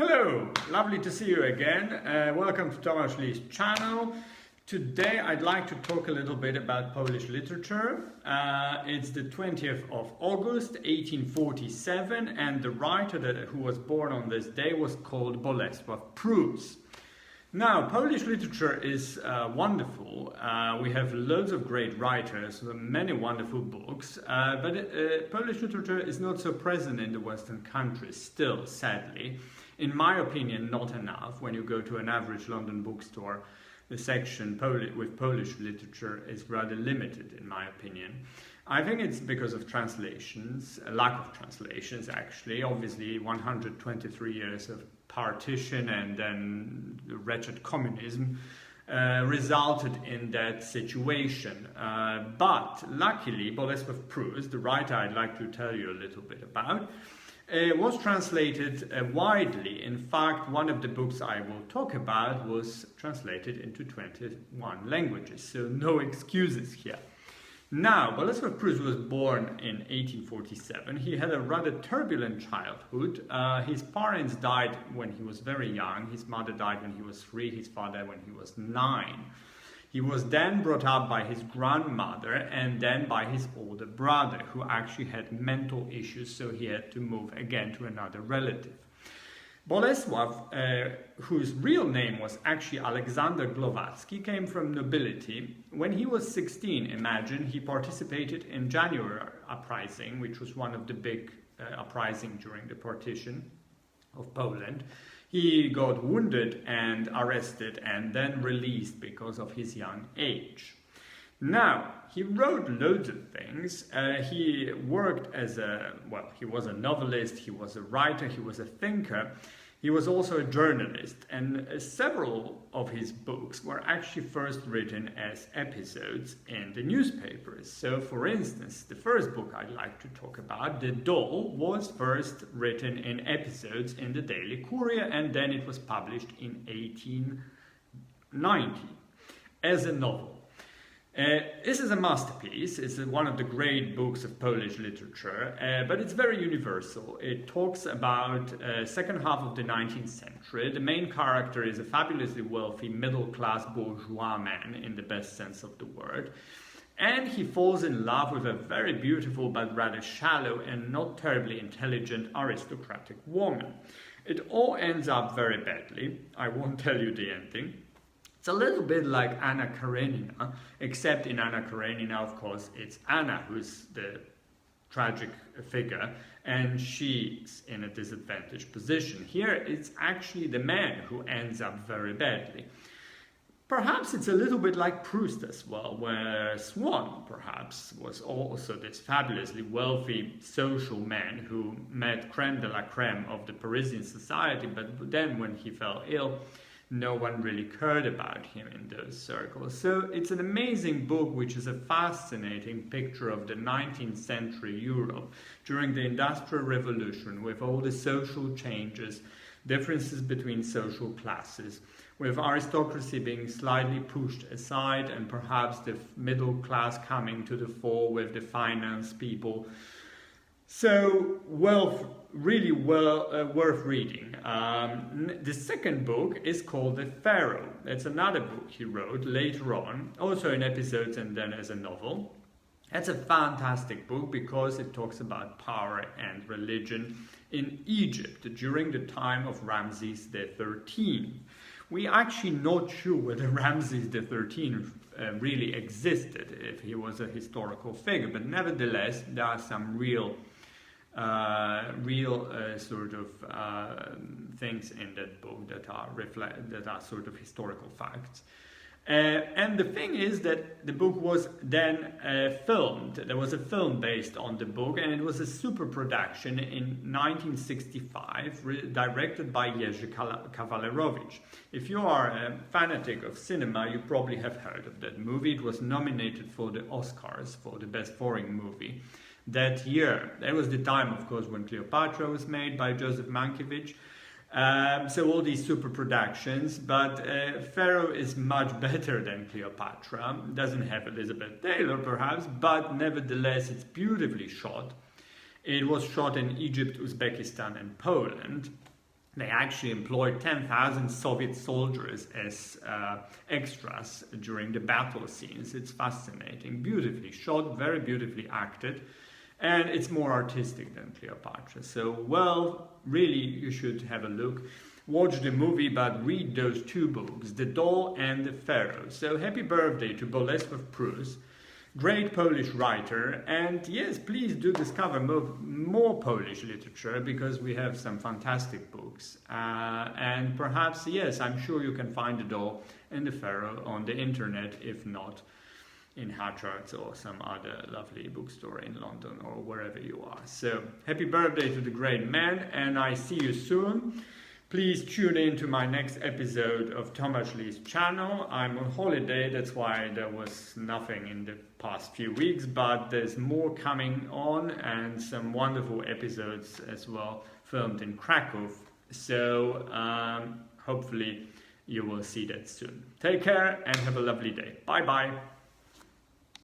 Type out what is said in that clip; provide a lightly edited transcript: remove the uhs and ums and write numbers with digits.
Hello, lovely to see you again. Welcome to Tomasz Lee's channel. Today I'd like to talk a little bit about Polish literature. It's the 20th of August 1847 and the writer who was born on this day was called Bolesław Prus. Now, Polish literature is wonderful. We have loads of great writers, many wonderful books, but Polish literature is not so present in the Western countries still, sadly. In my opinion, not enough. When you go to an average London bookstore, the section with Polish literature is rather limited, in my opinion. I think it's because of translations, a lack of translations actually. Obviously, 123 years of partition and then the wretched communism resulted in that situation. But luckily, Bolesław Prus, the writer I'd like to tell you a little bit about, was translated widely. In fact, one of the books I will talk about was translated into 21 languages, so no excuses here. Now, Bolesław Prus was born in 1847. He had a rather turbulent childhood. His parents died when he was very young. His mother died when he was 3, his father when he was 9. He was then brought up by his grandmother and then by his older brother, who actually had mental issues, so he had to move again to another relative. Bolesław, whose real name was actually Alexander Glowacki, came from nobility. When he was 16, imagine, he participated in January uprising, which was one of the big uprisings during the partition of Poland. He got wounded and arrested and then released because of his young age. Now, he wrote loads of things. He worked as he was a novelist, he was a writer, he was a thinker. He was also a journalist, and several of his books were actually first written as episodes in the newspapers. So, for instance, the first book I'd like to talk about, The Doll, was first written in episodes in the Daily Courier, and then it was published in 1890 as a novel. This is a masterpiece. It's one of the great books of Polish literature, but it's very universal. It talks about second half of the 19th century. The main character is a fabulously wealthy middle-class bourgeois man in the best sense of the word. And he falls in love with a very beautiful but rather shallow and not terribly intelligent aristocratic woman. It all ends up very badly. I won't tell you the ending. It's a little bit like Anna Karenina, except in Anna Karenina, of course, it's Anna who's the tragic figure, and she's in a disadvantaged position. Here, it's actually the man who ends up very badly. Perhaps it's a little bit like Proust as well, where Swann, perhaps, was also this fabulously wealthy social man who met crème de la crème of the Parisian society, but then when he fell ill, no one really cared about him in those circles. So it's an amazing book which is a fascinating picture of the 19th century Europe during the Industrial Revolution, with all the social changes, differences between social classes, with aristocracy being slightly pushed aside and perhaps the middle class coming to the fore with the finance people. So, really worth reading. The second book is called The Pharaoh. It's another book he wrote later on, also in episodes and then as a novel. It's a fantastic book because it talks about power and religion in Egypt during the time of Ramses XIII. We're actually not sure whether Ramses XIII really existed, if he was a historical figure, but nevertheless there are some real things in that book that are sort of historical facts. And the thing is that the book was then filmed. There was a film based on the book, and it was a super production in 1965, directed by Jerzy Kawalerowicz. If you are a fanatic of cinema, you probably have heard of that movie. It was nominated for the Oscars for the Best Foreign Movie that year. That was the time, of course, when Cleopatra was made by Joseph Mankiewicz. So all these super productions, but Pharaoh is much better than Cleopatra. Doesn't have Elizabeth Taylor, perhaps, but nevertheless, it's beautifully shot. It was shot in Egypt, Uzbekistan, and Poland. They actually employed 10,000 Soviet soldiers as extras during the battle scenes. It's fascinating, beautifully shot, very beautifully acted, and it's more artistic than Cleopatra. So, well, really, you should have a look. Watch the movie, but read those two books, The Doll and the Pharaoh. So, happy birthday to Bolesław Prus, great Polish writer, and yes, please do discover more Polish literature, because we have some fantastic books. And perhaps, yes, I'm sure you can find The Doll and the Pharaoh on the internet, if not in Harrods or some other lovely bookstore in London or wherever you are. So, happy birthday to the great man, and I see you soon. Please tune in to my next episode of Tomasz Lee's channel. I'm on holiday, that's why there was nothing in the past few weeks, but there's more coming on and some wonderful episodes as well filmed in Krakow. So hopefully you will see that soon. Take care and have a lovely day. Bye bye.